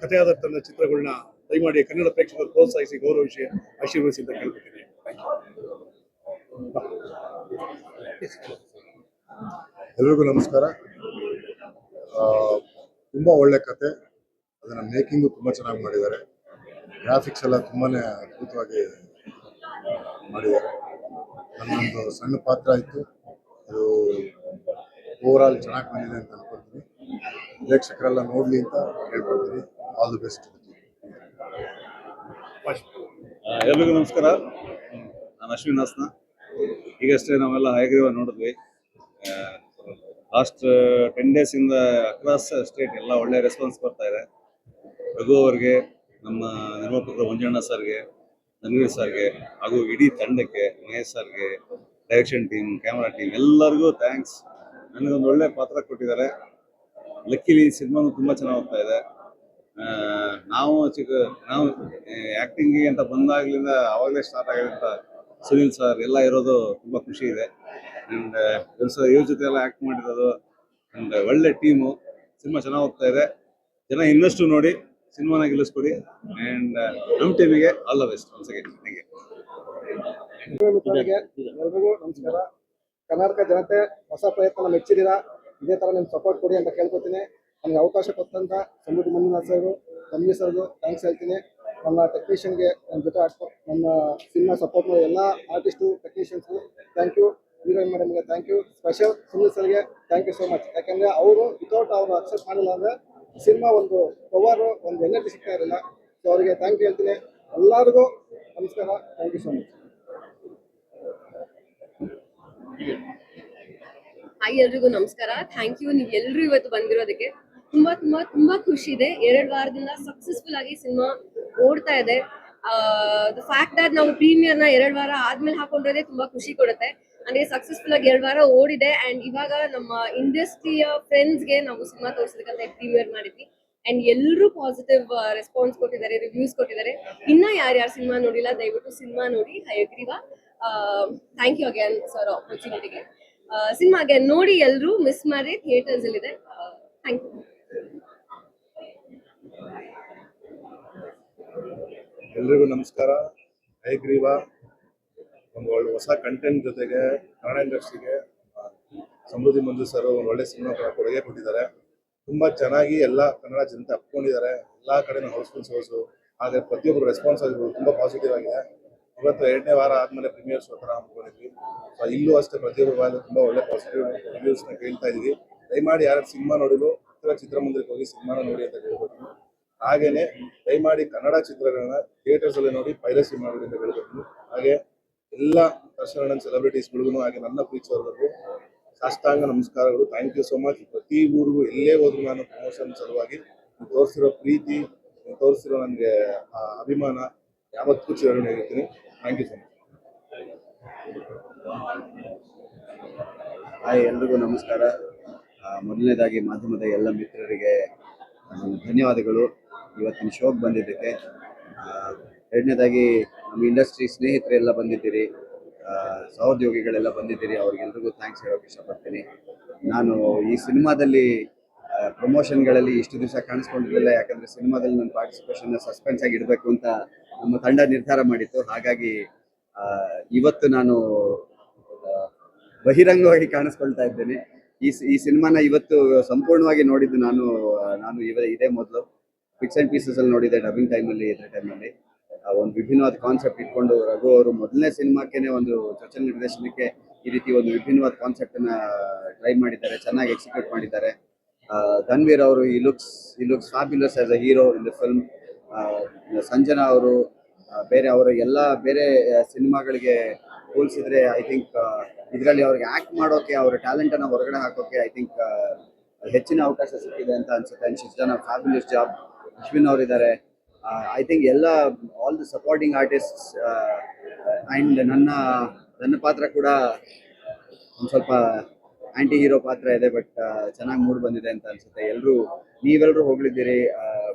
ಕಥೆಯಾದಂಥ ಚಿತ್ರಗಳನ್ನ ದಯಮಾಡಿ ಕನ್ನಡ ಪ್ರೇಕ್ಷಕರು ಪ್ರೋತ್ಸಾಹಿಸಿ, ಗೌರವಿಸಿ, ಆಶೀರ್ವದಿಸಿ ಅಂತ ಕೇಳ್ಕೊತೀನಿ. ಎಲ್ರಿಗೂ ನಮಸ್ಕಾರ. ತುಂಬ ಒಳ್ಳೆ ಕತೆ, ಅದನ್ನು ಮೇಕಿಂಗು ತುಂಬ ಚೆನ್ನಾಗಿ ಮಾಡಿದ್ದಾರೆ. ಗ್ರಾಫಿಕ್ಸ್ ಎಲ್ಲ ತುಂಬಾ ಅದ್ಭುತವಾಗಿ ಮಾಡಿದ್ದಾರೆ. ನನ್ನೊಂದು ಸಣ್ಣ ಪಾತ್ರ ಇತ್ತು, ಅದು ಓವರಾಲ್ ಚೆನ್ನಾಗಿ ಬಂದಿದೆ ಅಂತ ಅನ್ಕೊಳ್ತೀನಿ. ಪ್ರೇಕ್ಷಕರೆಲ್ಲ ನೋಡಲಿ ಅಂತ ಹೇಳ್ಕೊಳ್ತೀನಿ. All the best. ಎಲ್ರಿಗೂ ನಮಸ್ಕಾರ. ನಾನು ಅಶ್ವಿನ್ ಹಾಸನ. ಈಗಷ್ಟೇ ನಾವೆಲ್ಲ ಹಯಗ್ರೀವ ನೋಡಿದ್ವಿ. ಲಾಸ್ಟ್ 10 days ಇಂದ ಅಕ್ರಾಸ್ ಸ್ಟೇಟ್ ಎಲ್ಲ ಒಳ್ಳೆ ರೆಸ್ಪಾನ್ಸ್ ಬರ್ತಾ ಇದೆ. ರಘು ಅವ್ರಿಗೆ, ನಮ್ಮ ನಿರ್ಮಾಪಕರು ಮಂಜಣ್ಣ ಸರ್ಗೆ, ಧನ್ವೀರ್ ಸರ್ಗೆ, ಹಾಗೂ ಇಡೀ ತಂಡಕ್ಕೆ, ಮಹೇಶ್ ಸರ್ಗೆ, ಡೈರೆಕ್ಷನ್ ಟೀಮ್, ಕ್ಯಾಮ್ರಾ ಟೀಮ್ ಎಲ್ಲರಿಗೂ ಥ್ಯಾಂಕ್ಸ್. ನನಗೊಂದು ಒಳ್ಳೆ ಪಾತ್ರ ಕೊಟ್ಟಿದ್ದಾರೆ. ಲಕ್ಕಿಲಿ ಸಿನಿಮಾನು ತುಂಬ ಚೆನ್ನಾಗಿ ಹೋಗ್ತಾ ಇದೆ. ನಾವು ಆ್ಯಕ್ಟಿಂಗಿಗೆ ಅಂತ ಬಂದಾಗ್ಲಿಂದ ಆವಾಗಲೇ ಸ್ಟಾರ್ಟ್ ಆಗಿರೋಂಥ ಸುನಿಲ್ ಸರ್ ಎಲ್ಲ ಇರೋದು ತುಂಬ ಖುಷಿ ಇದೆ. ಆ್ಯಂಡ್ ಇವ್ರ ಜೊತೆ ಎಲ್ಲ ಆ್ಯಕ್ಟ್ ಮಾಡಿರೋದು. ಆ್ಯಂಡ್ ಒಳ್ಳೆ ಟೀಮು. ಸಿನಿಮಾ ಚೆನ್ನಾಗಿ ಹೋಗ್ತಾ ಇದೆ. ಜನ ಇನ್ನಷ್ಟು ನೋಡಿ ಸಿನಿಮಾನ ಗೆಲ್ಲಿಸ್ಕೊಡಿ. ಆ್ಯಂಡ್ ನಮ್ಮ ಟೀಮಿಗೆ all the best once again. ಎಲ್ರಿಗೂ ನಮಸ್ಕಾರ. ಕರ್ನಾಟಕ ಜನತೆ ಹೊಸ ಪ್ರಯತ್ನ ಮೆಚ್ಚಿದ್ದೀರಾ, ಇದೇ ಥರ ನಿಮ್ಮ ಸಪೋರ್ಟ್ ಕೊಡಿ ಅಂತ ಕೇಳ್ಕೊತೀನಿ. ನನಗೆ ಅವಕಾಶ ಕೊಟ್ಟಂತ ಸಮೃದ್ಧಿ ಮಂಜುನಾಥ್ ಸರ್ಗೂ, ಧನ್ವೀರ್ ಸರ್ಗೂ ಥ್ಯಾಂಕ್ಸ್ ಹೇಳ್ತೀನಿ. ನನ್ನ ಟೆಕ್ನಿಷಿಯನ್ಗೆ, ನನ್ನ ಜೊತೆ ನನ್ನ ಸಿನಿಮಾ ಸಪೋರ್ಟ್ ಮಾಡೋ ಎಲ್ಲ ಆರ್ಟಿಸ್ಟು, ಟೆಕ್ನಿಷಿಯನ್ಸ್ಗೂ ಥ್ಯಾಂಕ್ ಯು. ಹೀರೋಯಿನ್ ಮೇಡಮ್ಗೆ ಥ್ಯಾಂಕ್ ಯು. ಸ್ಪೆಷಲ್ ಸುನಿಲ್ ಸರ್ಗೆ ಥ್ಯಾಂಕ್ ಯು ಸೋ ಮಚ್. ಯಾಕೆಂದರೆ ಅವರು ವಿತೌಟ್ ಅವರು ಅಕ್ಸೆಪ್ಟ್ ಮಾಡಿಲ್ಲ ಅಂದರೆ ಸಿನಿಮಾ ಒಂದು ಪವರು, ಒಂದು ಎನರ್ಜಿ ಸಿಗ್ತಾ ಇರಲಿಲ್ಲ. ಸೊ ಅವರಿಗೆ ಥ್ಯಾಂಕ್ ಯು ಹೇಳ್ತೀನಿ. ಎಲ್ಲರಿಗೂ ನಮಸ್ಕಾರ. Thank you so much. Hi, ಎಲ್ರಿಗೂ ನಮಸ್ಕಾರ. ಥ್ಯಾಂಕ್ ಯು, ನೀವು ಎಲ್ಲರೂ ಇವತ್ತು ಬಂದಿರೋದಕ್ಕೆ. ತುಂಬಾ ತುಂಬಾ ತುಂಬಾ ಖುಷಿ ಇದೆ. 2 ವಾರದಿಂದ ಸಕ್ಸಸ್ಫುಲ್ ಆಗಿ ಸಿನಿಮಾ ಓಡ್ತಾ ಇದೆ. ದ ಫ್ಯಾಕ್ಟ್ ದಟ್ ನಾವು ಪ್ರೀಮಿಯರ್ನ 2 ವಾರ ಆದ್ಮೇಲೆ ಹಾಕೊಂಡಿರೋದೇ ತುಂಬಾ ಖುಷಿ ಕೊಡುತ್ತೆ. ಅಂದ್ರೆ ಸಕ್ಸಸ್ಫುಲ್ ಆಗಿ 2 ವಾರ ಓಡಿದೆ. ಅಂಡ್ ಇವಾಗ ನಮ್ಮ ಇಂಡಸ್ಟ್ರಿಯ ಫ್ರೆಂಡ್ಸ್ಗೆ ನಾವು ಸಿನಿಮಾ ತೋರಿಸೋದಕ್ಕಂತ ಪ್ರೀಮಿಯರ್ ಮಾಡಿದ್ವಿ. ಅಂಡ್ ಎಲ್ಲರೂ ಪಾಸಿಟಿವ್ ರೆಸ್ಪಾನ್ಸ್ ಕೊಟ್ಟಿದ್ದಾರೆ, ರಿವ್ಯೂಸ್ ಕೊಟ್ಟಿದ್ದಾರೆ. ಇನ್ನ ಯಾರ್ಯಾರು ಸಿನಿಮಾ ನೋಡಿಲ್ಲ ದಯವಿಟ್ಟು ಸಿನಿಮಾ ನೋಡಿ, Hayagreeva. Thank you again sir ಆಪರ್ಚುನಿಟಿಗೆ. ಸಿನಿಮಾ ಅಗೇನ್ ನೋಡಿ, ಎಲ್ಲರೂ ಮಿಸ್ ಮಾಡಿ, ಥಿಯೇಟರ್ಸ್ ಅಲ್ಲಿ ಇದೆ. Thank you. ಎಲ್ರಿಗೂ ನಮಸ್ಕಾರ. ಹಯಗ್ರೀವ ಒಂದು ಒಳ್ಳೆ ಹೊಸ ಕಂಟೆಂಟ್ ಜೊತೆಗೆ ಕನ್ನಡ ಇಂಡಸ್ಟ್ರಿಗೆ ಸಮೃದ್ಧಿ ಮಂಜು ಸರ್ ಒಂದು ಒಳ್ಳೆ ಸಿನಿಮಾ ಕೊಡುಗೆ ಕೊಟ್ಟಿದ್ದಾರೆ. ತುಂಬ ಚೆನ್ನಾಗಿ ಎಲ್ಲ ಕನ್ನಡ ಜನತೆ ಅಪ್ಕೊಂಡಿದ್ದಾರೆ. ಎಲ್ಲ ಕಡೆನೂ ಹೌಸ್ಫುಲ್ ಸೋಸು, ಆದರೆ ಪ್ರತಿಯೊಬ್ಬರು ರೆಸ್ಪಾನ್ಸ್ ಆಗಿರ್ಬೋದು ತುಂಬ ಪಾಸಿಟಿವ್ ಆಗಿದೆ. ಇವತ್ತು 2ನೇ ವಾರ ಆದಮೇಲೆ ಪ್ರೀಮಿಯರ್ ಶೋ ಥರ ಹಮ್ಮಿಕೊಂಡಿದ್ವಿ. ಸೊ ಇಲ್ಲೂ ಅಷ್ಟೇ ಪ್ರತಿಯೊಬ್ಬರು ತುಂಬ ಒಳ್ಳೆ ಪಾಸಿಟಿವ್ ರಿವ್ಯೂಸ್ನ ಕೇಳ್ತಾ ಇದ್ದೀವಿ. ದಯಮಾಡಿ ಯಾರು ಸಿನಿಮಾ ನೋಡಿದ್ರು ಹತ್ತಿರ ಚಿತ್ರಮಂದಿರಕ್ಕೆ ಹೋಗಿ ಸಿನಿಮಾನ ನೋಡಿ ಅಂತ ಕೇಳ್ಕೊತೀನಿ. ಹಾಗೇನೆ ದಯಮಾಡಿ ಕನ್ನಡ ಚಿತ್ರಗಳನ್ನ ಥಿಯೇಟರ್ಸಲ್ಲಿ ನೋಡಿ, ಪೈರಸಿ ಮಾಡಿ ಅಂತ ಕೇಳ್ಕೊತೀನಿ. ಹಾಗೆ ಎಲ್ಲ ದರ್ಶನ ಸೆಲೆಬ್ರಿಟೀಸ್ಗಳಿಗೂ, ಹಾಗೆ ನನ್ನ ಪ್ರೀತಿಯವರಿಗೂ ಸಾಷ್ಟಾಂಗ ನಮಸ್ಕಾರಗಳು. Thank you so much. ಪ್ರತಿ ಊರಿಗೂ ಎಲ್ಲೇ ಹೋದ್ರು ನಾನು ಪ್ರಮೋಷನ್ ಸಲುವಾಗಿ ತೋರಿಸಿರೋ ಪ್ರೀತಿ, ತೋರಿಸಿರೋ ನನಗೆ ಅಭಿಮಾನ ಯಾವತ್ತೂ ಚಿರಋಣಿಯಾಗಿರ್ತೀನಿ. Thank you so much. Hi, ಎಲ್ರಿಗೂ ನಮಸ್ಕಾರ. ಮೊದಲನೇದಾಗಿ ಮಾಧ್ಯಮದ ಎಲ್ಲ ಮಿತ್ರರಿಗೆ ಧನ್ಯವಾದಗಳು ಇವತ್ತಿನ ಶೋಗೆ ಬಂದಿದ್ದಕ್ಕೆ. ಎರಡನೇದಾಗಿ ನಮ್ಮ ಇಂಡಸ್ಟ್ರಿ ಸ್ನೇಹಿತರೆಲ್ಲ ಬಂದಿದ್ದೀರಿ, ಸಹೋದ್ಯೋಗಿಗಳೆಲ್ಲ ಬಂದಿದ್ದೀರಿ, ಅವ್ರಿಗೆಲ್ರಿಗೂ ಥ್ಯಾಂಕ್ಸ್ ಹೇಳೋಕೆ ಇಷ್ಟಪಡ್ತೀನಿ. ನಾನು ಈ ಸಿನಿಮಾದಲ್ಲಿ ಪ್ರಮೋಷನ್ಗಳಲ್ಲಿ ಇಷ್ಟು ದಿವಸ ಕಾಣಿಸ್ಕೊಂಡಿರಲಿಲ್ಲ. ಯಾಕಂದರೆ ಸಿನಿಮಾದಲ್ಲಿ ನನ್ನ ಪಾರ್ಟಿಸಿಪೇಷನ್ನ ಸಸ್ಪೆನ್ಸ್ ಆಗಿ ಇಡಬೇಕು ಅಂತ ನಮ್ಮ ತಂಡ ನಿರ್ಧಾರ ಮಾಡಿತ್ತು. ಹಾಗಾಗಿ ಇವತ್ತು ನಾನು ಬಹಿರಂಗವಾಗಿ ಕಾಣಿಸ್ಕೊಳ್ತಾ ಇದ್ದೇನೆ. ಈ ಸಿನಿಮಾನ ಇವತ್ತು ಸಂಪೂರ್ಣವಾಗಿ ನೋಡಿದ್ದು ನಾನು ಇದೇ ಮೊದಲು ಪಿಕ್ಸ್ ಆ್ಯಂಡ್ ಪೀಸಸಲ್ಲಿ ನೋಡಿದ್ದೆ, ಡಬ್ಬಿಂಗ್ ಟೈಮಲ್ಲಿ. ಇದ್ರ ಟೈಮಲ್ಲಿ ಒಂದು ವಿಭಿನ್ನವಾದ ಕಾನ್ಸೆಪ್ಟ್ ಇಟ್ಕೊಂಡು ರಘು ಅವರು ಮೊದಲನೇ ಸಿನಿಮಾಕ್ಕೇನೆ ಒಂದು ಚೊಚ್ಚಲ ನಿರ್ದೇಶನಕ್ಕೆ ಈ ರೀತಿ ಒಂದು ವಿಭಿನ್ನವಾದ ಕಾನ್ಸೆಪ್ಟನ್ನು ಟ್ರೈ ಮಾಡಿದ್ದಾರೆ, ಚೆನ್ನಾಗಿ ಎಕ್ಸಿಕ್ಯೂಟ್ ಮಾಡಿದ್ದಾರೆ. ಧನ್ವೀರ್ ಅವರು ಈ looks fabulous as a hero in the film. Sanjana ಅವರು ಅವರ ಎಲ್ಲ ಬೇರೆ ಸಿನಿಮಾಗಳಿಗೆ ಹೋಲಿಸಿದ್ರೆ ಐ ಥಿಂಕ್ ಇದರಲ್ಲಿ ಅವ್ರಿಗೆ ಆ್ಯಕ್ಟ್ ಮಾಡೋಕೆ, ಅವರ ಟ್ಯಾಲೆಂಟನ್ನು ಹೊರಗಡೆ ಹಾಕೋಕೆ ಐ ಥಿಂಕ್ ಹೆಚ್ಚಿನ ಅವಕಾಶ ಸಿಕ್ಕಿದೆ ಅಂತ ಅನ್ಸುತ್ತೆ. And she's done a fabulous job. Ashwin ಅವರಿದ್ದಾರೆ. I think all the supporting artists. And ನನ್ನ ಪಾತ್ರ ಕೂಡ ಒಂದು ಸ್ವಲ್ಪ ಆ್ಯಂಟಿ ಹೀರೋ ಪಾತ್ರ ಇದೆ, ಬಟ್ ಚೆನ್ನಾಗಿ ಮೂಡ್ ಬಂದಿದೆ ಅಂತ ಅನ್ಸುತ್ತೆ. ನೀವೆಲ್ಲರೂ ಹೋಗ್ಲಿದ್ದೀರಿ.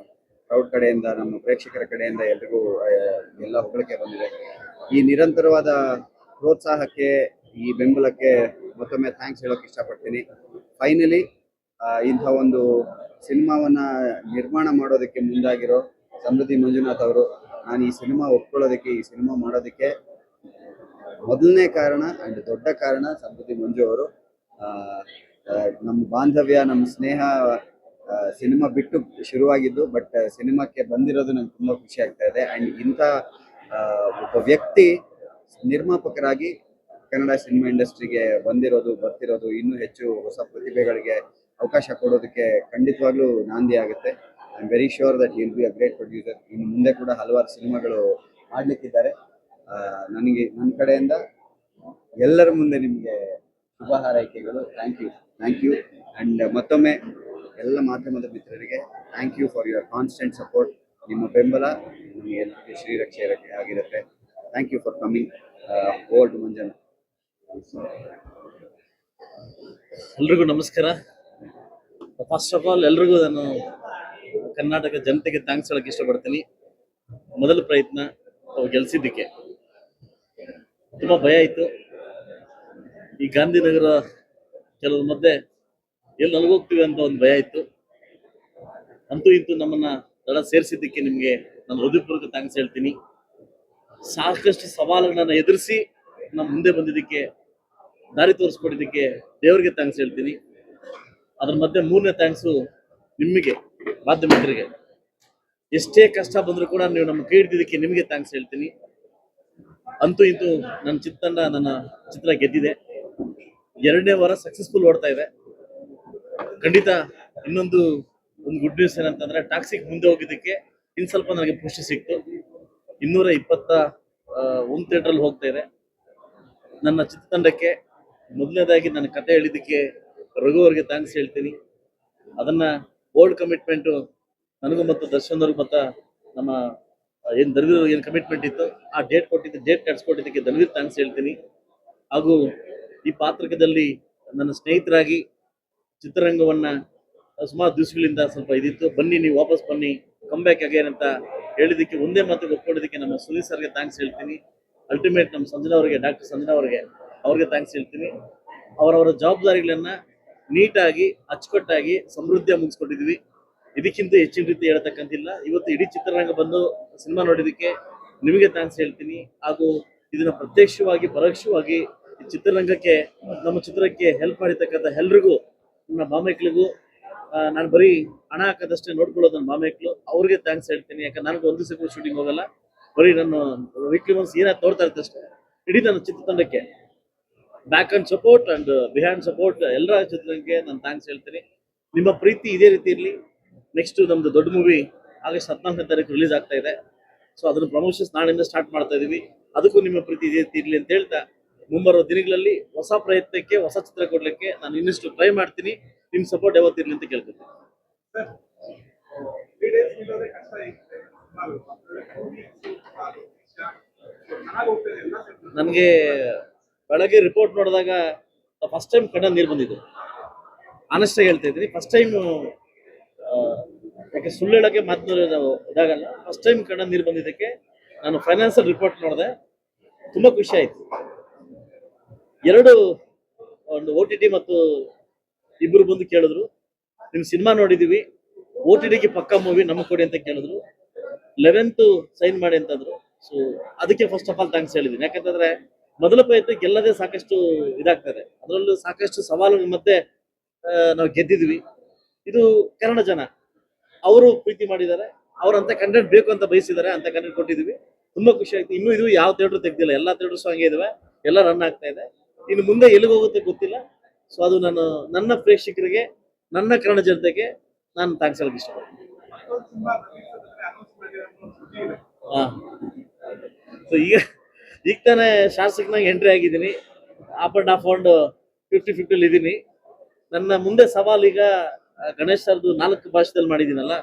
ಕ್ರೌಡ್ ಕಡೆಯಿಂದ, ನಮ್ಮ ಪ್ರೇಕ್ಷಕರ ಕಡೆಯಿಂದ ಎಲ್ರಿಗೂ ಎಲ್ಲ ಹೊಗಳಿಕೆ ಬಂದಿದೆ. ಈ ನಿರಂತರವಾದ ಪ್ರೋತ್ಸಾಹಕ್ಕೆ, ಈ ಬೆಂಬಲಕ್ಕೆ ಮತ್ತೊಮ್ಮೆ ಥ್ಯಾಂಕ್ಸ್ ಹೇಳೋಕೆ ಇಷ್ಟಪಡ್ತೀನಿ. ಫೈನಲಿ ಇಂಥ ಒಂದು ಸಿನಿಮಾವನ್ನ ನಿರ್ಮಾಣ ಮಾಡೋದಕ್ಕೆ ಮುಂದಾಗಿರೋ ಸಮೃದ್ಧಿ ಮಂಜುನಾಥ್ ಅವರು, ನಾನು ಈ ಸಿನಿಮಾ ಒಪ್ಕೊಳ್ಳೋದಕ್ಕೆ, ಈ ಸಿನಿಮಾ ಮಾಡೋದಕ್ಕೆ ಮೊದಲನೇ ಕಾರಣ ಅಂಡ್ ದೊಡ್ಡ ಕಾರಣ ಸಮೃದ್ಧಿ ಮಂಜು ಅವರು. ನಮ್ಮ ಬಾಂಧವ್ಯ, ನಮ್ಮ ಸ್ನೇಹ ಸಿನಿಮಾ ಬಿಟ್ಟು ಶುರುವಾಗಿದ್ದು, ಬಟ್ ಸಿನಿಮಾಕ್ಕೆ ಬಂದಿರೋದು ನಂಗೆ ತುಂಬ ಖುಷಿ ಆಗ್ತಾ ಇದೆ. ಆ್ಯಂಡ್ ಇಂಥ ಒಬ್ಬ ವ್ಯಕ್ತಿ ನಿರ್ಮಾಪಕರಾಗಿ ಕನ್ನಡ ಸಿನಿಮಾ ಇಂಡಸ್ಟ್ರಿಗೆ ಬರ್ತಿರೋದು ಇನ್ನೂ ಹೆಚ್ಚು ಹೊಸ ಪ್ರತಿಭೆಗಳಿಗೆ ಅವಕಾಶ ಕೊಡೋದಕ್ಕೆ ಖಂಡಿತವಾಗ್ಲೂ ನಾಂದಿ ಆಗುತ್ತೆ. I am very sure that will be a great producer. ಇನ್ನು ಮುಂದೆ ಕೂಡ ಹಲವಾರು ಸಿನಿಮಾಗಳು ಮಾಡಲಿಕ್ಕಿದ್ದಾರೆ. ನನಗೆ ನನ್ನ ಕಡೆಯಿಂದ ಎಲ್ಲರ ಮುಂದೆ ನಿಮಗೆ ಶುಭ ಹಾರೈಕೆಗಳು. Thank you. ಆ್ಯಂಡ್ ಮತ್ತೊಮ್ಮೆ ಎಲ್ಲ ಮಾಧ್ಯಮದ ಮಿತ್ರರಿಗೆ thank you for your constant support. ನಿಮ್ಮ ಬೆಂಬಲ ನಮಗೆ ಶ್ರೀರಕ್ಷೆ ಆಗಿರುತ್ತೆ. Thank you for coming. Old Manjana. ಎಲ್ರಿಗೂ ನಮಸ್ಕಾರ. ಫಸ್ಟ್ ಆಫ್ ಆಲ್ ಎಲ್ರಿಗೂ ನಾನು ಕರ್ನಾಟಕ ಜನತೆಗೆ ಥ್ಯಾಂಕ್ಸ್ ಹೇಳಕ್ಕೆ ಇಷ್ಟಪಡ್ತೀನಿ. ಮೊದಲ ಪ್ರಯತ್ನ ಗೆಲ್ಸಿದ್ದಕ್ಕೆ ತುಂಬಾ ಭಯ ಇತ್ತು. ಈ ಗಾಂಧಿನಗರ ಕೆಲವು ಮಧ್ಯೆ ಎಲ್ಲಿ ನಲ್ಗೋಗ್ತೀವಿ ಅಂತ ಒಂದು ಭಯ ಇತ್ತು. ಅಂತೂ ಇಂತೂ ನಮ್ಮನ್ನ ದಳ ಸೇರಿಸಿದ್ದಕ್ಕೆ ನಿಮಗೆ ನಾನು ಹೃದಯಪೂರ್ವಕ ಥ್ಯಾಂಕ್ಸ್ ಹೇಳ್ತೀನಿ. ಸಾಕಷ್ಟು ಸವಾಲುಗಳನ್ನ ಎದುರಿಸಿ ನಮ್ಮ ಮುಂದೆ ಬಂದಿದ್ದಕ್ಕೆ, ದಾರಿ ತೋರಿಸ್ಕೊಟ್ಟಿದ್ದಕ್ಕೆ ದೇವರಿಗೆ ಥ್ಯಾಂಕ್ಸ್ ಹೇಳ್ತೀನಿ. ಅದ್ರ ಮಧ್ಯೆ ಮೂರನೇ ಥ್ಯಾಂಕ್ಸು ನಿಮಗೆ, ಮಾಧ್ಯಮಿಕರಿಗೆ. ಎಷ್ಟೇ ಕಷ್ಟ ಬಂದರೂ ಕೂಡ ನೀವು ನಮ್ಮ ಕೈ ಹಿಡಿದಿದ್ದಕ್ಕೆ ನಿಮಗೆ ಥ್ಯಾಂಕ್ಸ್ ಹೇಳ್ತೀನಿ. ಅಂತೂ ಇಂತೂ ನನ್ನ ಚಿತ್ತಂಡ, ನನ್ನ ಚಿತ್ರ ಗೆದ್ದಿದೆ. 2ನೇ ವಾರ ಸಕ್ಸಸ್ಫುಲ್ ಓಡ್ತಾ ಇದೆ. ಖಂಡಿತ ಇನ್ನೊಂದು ಗುಡ್ ನ್ಯೂಸ್ ಏನಂತಂದ್ರೆ, ಟಾಕ್ಸಿಕ್ ಮುಂದೆ ಹೋಗಿದ್ದಕ್ಕೆ ಇನ್ನು ಸ್ವಲ್ಪ ನನಗೆ ಪುಷ್ಟಿ ಸಿಕ್ತು. 221 ಥಿಯೇಟ್ರಲ್ಲಿ ಹೋಗ್ತಾ ಇದೆ. ನನ್ನ ಚಿತ್ರತಂಡಕ್ಕೆ ಮೊದಲನೇದಾಗಿ ನನ್ನ ಕತೆ ಹೇಳಿದ್ದಕ್ಕೆ ರಘು ಅವ್ರಿಗೆ ಥ್ಯಾಂಕ್ಸ್ ಹೇಳ್ತೀನಿ. ಅದನ್ನ ಓಲ್ಡ್ ಕಮಿಟ್ಮೆಂಟು ನನಗೂ ಮತ್ತು ದರ್ಶನ್ ಅವ್ರಿಗೆ ಮತ್ತು ನಮ್ಮ ಏನು ದರ್ವೀರ್ ಏನು ಕಮಿಟ್ಮೆಂಟ್ ಇತ್ತು, ಆ ಡೇಟ್ ಕಟ್ಸ್ಕೊಟ್ಟಿದ್ದಕ್ಕೆ ದರ್ವೀರ್ ಥ್ಯಾಂಕ್ಸ್ ಹೇಳ್ತೀನಿ. ಹಾಗೂ ಈ ಪಾತ್ರಕದಲ್ಲಿ ನನ್ನ ಸ್ನೇಹಿತರಾಗಿ ಚಿತ್ರರಂಗವನ್ನ ಸುಮಾರು ದಿವಸಗಳಿಂದ ಸ್ವಲ್ಪ ಇದಿತ್ತು, ಬನ್ನಿ ನೀವು ವಾಪಸ್ ಬನ್ನಿ, ಕಮ್ ಬ್ಯಾಕ್ ಅಗೇನ್ ಅಂತ ಹೇಳಿದ್ದಕ್ಕೆ ಒಂದೇ ಮಾತಿಗೆ ಒಪ್ಕೊಂಡಿದ್ದಕ್ಕೆ ನಮ್ಮ ಸುನೀಲ್ ಸರ್ಗೆ ಥ್ಯಾಂಕ್ಸ್ ಹೇಳ್ತೀನಿ. ಅಲ್ಟಿಮೇಟ್ ನಮ್ಮ ಸಂಜನಾ ಅವರಿಗೆ, ಡಾಕ್ಟರ್ ಸಂಜನಾ ಅವ್ರಿಗೆ ಥ್ಯಾಂಕ್ಸ್ ಹೇಳ್ತೀನಿ. ಅವರವರ ಜವಾಬ್ದಾರಿಗಳನ್ನ ನೀಟಾಗಿ ಅಚ್ಚುಕಟ್ಟಾಗಿ ಸಮೃದ್ಧಿಯಾಗಿ ಮುಗಿಸ್ಕೊಟ್ಟಿದ್ವಿ. ಇದಕ್ಕಿಂತ ಹೆಚ್ಚಿನ ರೀತಿ ಹೇಳ್ತಕ್ಕಂತಿಲ್ಲ. ಇವತ್ತು ಇಡೀ ಚಿತ್ರರಂಗ ಬಂದು ಸಿನಿಮಾ ನೋಡಿದ್ದಕ್ಕೆ ನಿಮಗೆ ಥ್ಯಾಂಕ್ಸ್ ಹೇಳ್ತೀನಿ. ಹಾಗೂ ಇದನ್ನ ಪ್ರತ್ಯಕ್ಷವಾಗಿ ಪರೋಕ್ಷವಾಗಿ ಈ ಚಿತ್ರರಂಗಕ್ಕೆ, ನಮ್ಮ ಚಿತ್ರಕ್ಕೆ ಹೆಲ್ಪ್ ಮಾಡಿರ್ತಕ್ಕಂಥ ಎಲ್ರಿಗೂ, ನನ್ನ ಬಾಮೈಕ್ಳಿಗೂ, ನಾನು ಬರೀ ಹಣ ಹಾಕೋದಷ್ಟೇ ನೋಡ್ಕೊಳ್ಳೋದು ನನ್ನ ಬಾಮೈಕ್ಳು, ಅವ್ರಿಗೆ ಥ್ಯಾಂಕ್ಸ್ ಹೇಳ್ತೀನಿ. ಯಾಕಂದ್ರೆ ನನಗೆ ಒಂದು ದಿವಸ ಶೂಟಿಂಗ್ ಹೋಗಲ್ಲ, ಬರೀ ನಾನು ವೀಕ್ಲಿ ಒನ್ಸ್ ಏನಾದ್ರು ನೋಡ್ತಾ ಇರ್ತೆ ಅಷ್ಟೇ. ಇಡೀ ನನ್ನ ಚಿತ್ರತಂಡಕ್ಕೆ back and support and behind support ಎಲ್ಲರ ಚಿತ್ರಕ್ಕೆ ನಾನು ಥ್ಯಾಂಕ್ಸ್ ಹೇಳ್ತೀನಿ. ನಿಮ್ಮ ಪ್ರೀತಿ ಇದೇ ರೀತಿ ಇರಲಿ. ನೆಕ್ಸ್ಟ್ ನಮ್ದು ದೊಡ್ಡ ಮೂವಿ ಆಗಸ್ಟ್ 14ನೇ ತಾರೀಕು ರಿಲೀಸ್ ಆಗ್ತಾ ಇದೆ. ಸೊ ಅದನ್ನ ಪ್ರಮೋಷನ್ಸ್ ನಾಳೆಯಿಂದ ಸ್ಟಾರ್ಟ್ ಮಾಡ್ತಾ ಇದೀವಿ. ಅದಕ್ಕೂ ನಿಮ್ಮ ಪ್ರೀತಿ ಇದೇ ರೀತಿ ಇರಲಿ ಅಂತ ಹೇಳ್ತಾ, ಮುಂಬರುವ ದಿನಗಳಲ್ಲಿ ಹೊಸ ಪ್ರಯತ್ನಕ್ಕೆ, ಹೊಸ ಚಿತ್ರ ಕೊಡ್ಲಿಕ್ಕೆ ನಾನು ಇನ್ನಷ್ಟು ಟ್ರೈ ಮಾಡ್ತೀನಿ. ನಿಮ್ಮ ಸಪೋರ್ಟ್ ಯಾವತ್ತಿರಲಿ ಅಂತ ಕೇಳ್ತೀನಿ. ನನಗೆ ಬೆಳಗ್ಗೆ ರಿಪೋರ್ಟ್ ನೋಡಿದಾಗ ಫಸ್ಟ್ ಟೈಮ್ ಕಣ್ಣ ನೀರು ಬಂದಿದ್ದು. ಆನೆಸ್ಟ್ ಆಗಿ ಹೇಳ್ತಾ ಇದ್ದೀನಿ, ಫಸ್ಟ್ ಟೈಮ್, ಯಾಕೆ ಸುಳ್ಳು ಹೇಳೋಕ್ಕೆ ಮಾತನಾಡೋದು ಇದಾಗಲ್ಲ. ಫಸ್ಟ್ ಟೈಮ್ ಕಣ್ಣ ನೀರು ಬಂದಿದ್ದಕ್ಕೆ ನಾನು ಫೈನಾನ್ಸಿಯಲ್ ರಿಪೋರ್ಟ್ ನೋಡಿದೆ, ತುಂಬಾ ಖುಷಿ ಆಯ್ತು. ಒಂದು OTT ಮತ್ತು ಇಬ್ಬರು ಬಂದು ಕೇಳಿದ್ರು, ನಿಮ್ ಸಿನಿಮಾ ನೋಡಿದೀವಿ, OTTಗೆ ಪಕ್ಕಾ ಮೂವಿ ನಮಗೆ ಕೊಡಿ ಅಂತ ಕೇಳಿದ್ರು. 11th ಸೈನ್ ಮಾಡಿ ಅಂತಂದ್ರು. ಸೊ ಅದಕ್ಕೆ ಫಸ್ಟ್ ಆಫ್ ಆಲ್ ಥ್ಯಾಂಕ್ಸ್ ಹೇಳಿದ್ದೀನಿ. ಯಾಕಂತಂದ್ರೆ ಮೊದಲ ಪ್ರಯತ್ನ ಗೆಲ್ಲದೆ ಸಾಕಷ್ಟು ಇದಾಗ್ತದೆ, ಅದರಲ್ಲೂ ಸಾಕಷ್ಟು ಸವಾಲುಗಳ ಮಧ್ಯೆ ನಾವು ಗೆದ್ದಿದ್ವಿ. ಇದು ಕನ್ನಡ ಜನ ಅವರು ಪ್ರೀತಿ ಮಾಡಿದ್ದಾರೆ, ಅವ್ರಂತ ಕಂಟೆಂಟ್ ಬೇಕು ಅಂತ ಬಯಸಿದ್ದಾರೆ, ಅಂತ ಕಂಟೆಂಟ್ ಕೊಟ್ಟಿದ್ವಿ. ತುಂಬಾ ಖುಷಿ ಆಯ್ತು. ಇನ್ನೂ ಇದು ಯಾವ ಥಿಯೇಟರ್ ತೆಗ್ದಿಲ್ಲ, ಎಲ್ಲಾ ಥಿಯೇಟರ್ಸ್ ಹಂಗೆ ಇದಾವೆ, ಎಲ್ಲ ರನ್ ಆಗ್ತಾ ಇದೆ. ಇನ್ನು ಮುಂದೆ ಎಲ್ಲಿಗೆ ಹೋಗುತ್ತೆ ಗೊತ್ತಿಲ್ಲ. ಸೊ ಅದು ನನ್ನ ಪ್ರೇಕ್ಷಕರಿಗೆ, ನನ್ನ ಕನ್ನಡ ಜನತೆಗೆ ನಾನು ಥ್ಯಾಂಕ್ಸ್ ಹೇಳಕ್ ಇಷ್ಟಪಡ್ತೀನಿ. ಸೊ ಈಗ ತಾನೇ ಶಾಸಕನಾಗ ಎಂಟ್ರಿ ಆಗಿದ್ದೀನಿ. ಆಫ್ ಅಂಡ್ ಆಫ್ 50-50 ಇದ್ದೀನಿ. ನನ್ನ ಮುಂದೆ ಸವಾಲು ಈಗ ಗಣೇಶ್ ಸರ್ದು 4 ಭಾಷೆದಲ್ಲಿ ಮಾಡಿದ್ದೀನಲ್ಲ,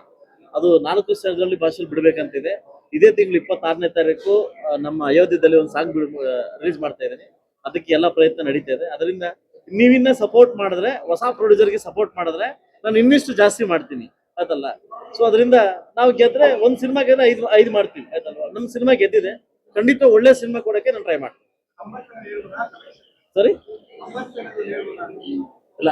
ಅದು 4 ಸ್ಥಳದಲ್ಲಿ ಭಾಷೆಯಲ್ಲಿ ಬಿಡ್ಬೇಕಂತಿದೆ. ಇದೇ ತಿಂಗಳು 26ನೇ ತಾರೀಕು ನಮ್ಮ ಅಯೋಧ್ಯದಲ್ಲಿ ಒಂದು ಸಾಂಗ್ ರಿಲೀಸ್ ಮಾಡ್ತಾ ಇದ್ದೀನಿ. ಅದಕ್ಕೆ ಎಲ್ಲ ಪ್ರಯತ್ನ ನಡೀತಾ ಇದೆ. ಅದರಿಂದ ನೀವಿನ್ನ ಸಪೋರ್ಟ್ ಮಾಡಿದ್ರೆ, ಹೊಸ ಪ್ರೊಡ್ಯೂಸರ್ಗೆ ಸಪೋರ್ಟ್ ಮಾಡಿದ್ರೆ ನಾನು ಇನ್ನಿಷ್ಟು ಜಾಸ್ತಿ ಮಾಡ್ತೀನಿ. ಆಯ್ತಲ್ಲ. ಸೊ ಅದರಿಂದ ನಾವು ಗೆದ್ರೆ ಒಂದ್ ಸಿನಿಮಾ ಗೆದ್ರೆ ಐದು ಮಾಡ್ತೀವಿ ಆಯ್ತಲ್ವಾ. ನಮ್ ಸಿನಿಮಾ ಗೆದ್ದಿದೆ, ಖಂಡಿತ ಒಳ್ಳೆ ಸಿನಿಮಾ ಕೊಡಕ್ಕೆ ನಾನು ಟ್ರೈ ಮಾಡ್ತೀನಿ. ಸರಿ, ಇಲ್ಲ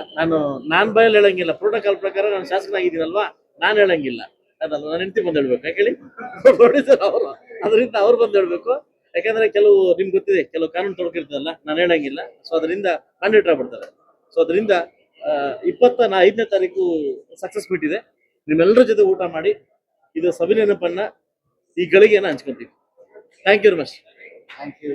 ನಾನ್ ಬಯಲ್ ಹೇಳಂಗಿಲ್ಲ. ಪ್ರೋಟೋಕಾಲ್ ಪ್ರಕಾರ ನಾನು ಶಾಸಕನಾಗಿದ್ದೀನಲ್ವಾ, ನಾನ್ ಹೇಳಂಗಿಲ್ಲ ಅದಲ್ಲ. ನಾನು ಹೆಂಡತಿ ಬಂದು ಹೇಳ್ಬೇಕು, ಯಾಕೇಳಿ ಪ್ರೊಡ್ಯೂಸರ್ ಅವರು, ಅದರಿಂದ ಅವ್ರು ಬಂದು ಹೇಳ್ಬೇಕು. ಯಾಕಂದ್ರೆ ಕೆಲವು ನಿಮ್ಗೆ ಗೊತ್ತಿದೆ, ಕೆಲವು ಕಾನೂನು ತೊಡಕಿರ್ತದಲ್ಲ, ನಾನು ಹೇಳಂಗಿಲ್ಲ. ಸೊ ಅದರಿಂದ ಕಾಂಡಿಡೇಟ್ ಆಗ್ಬಿಡ್ತಾರೆ. ಸೊ ಅದರಿಂದ 25ನೇ ತಾರೀಕು ಸಕ್ಸಸ್ ಮೀಟ್ ಇದೆ. ನಿಮ್ಮೆಲ್ಲರ ಜೊತೆ ಊಟ ಮಾಡಿ ಇದು ಸವಿನೆನಪನ್ನ ಈ ಗಳಿಗೆಯನ್ನ ಹಂಚ್ಕೊಂತೀವಿ. Thank you very much. Thank you.